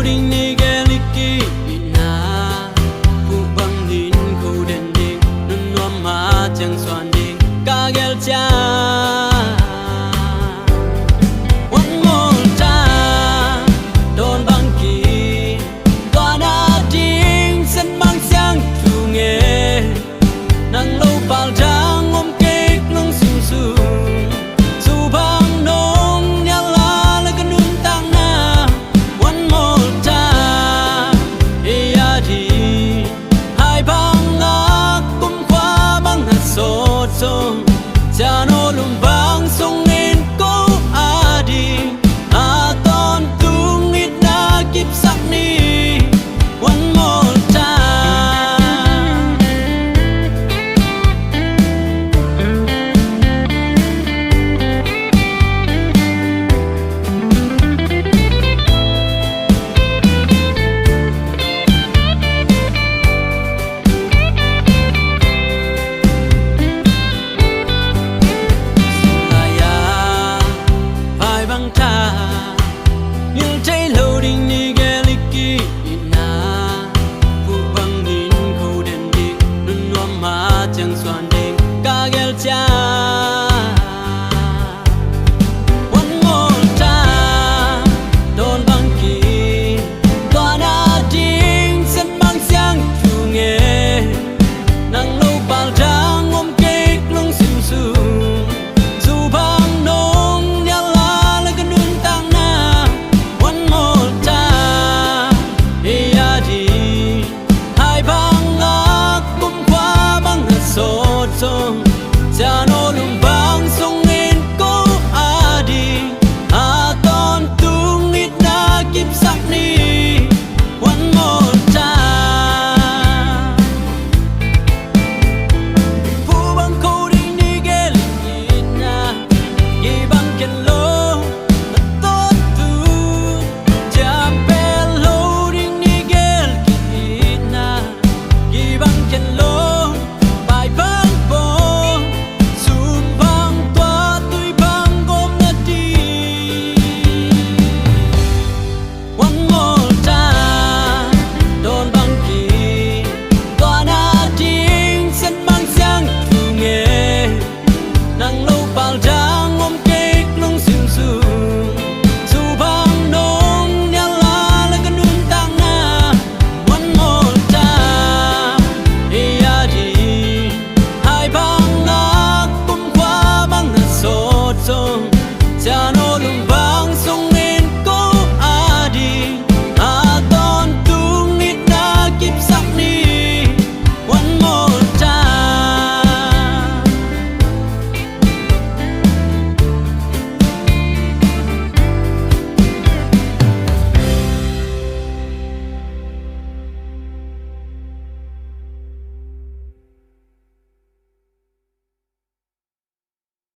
loading ni geliki na pu bang nin khu den ding nun no ma chang swan ding ka gel cha one more time don bang ki toa na ding sen mang sang tu nghe nang lâu bao trang ôm kek lung sum sum su bang nong nya la la ka nun tang na one more time e ya di hai bang a kum kwa bang ha so so cha no lum bang song nên ko a di a ton tung ít na kip sak ni one more time. Bang ta nhiều trái loading ni geliki na pu bang nin khu den ding nun no ma chang swan ding ka gel cha one more time don bang ki toa na ding sen mang sang chu nghe nang lâu bao trang ôm kek lung sim sum su bang nong nya la la ka nun tang na one more time e ya di hai bang a kum kwa bang ha so so cha no lum bang song nên ko a di a ton tung ít na kip sak ni one more time. Pu bang ko ding ni gel na gi bang ken lo to tu jam pe loading ni gel na gi bang ken lo bai bang bo sun bang toa tui bang gom na di one more time don bang ki toa na ding sen mang sang tu nghe nang lâu bao trang ôm kek lung sim sum su bang nong nya la la ka nun tang na one more time e ya di hai bang a kum kwa bang ha so so cha no lum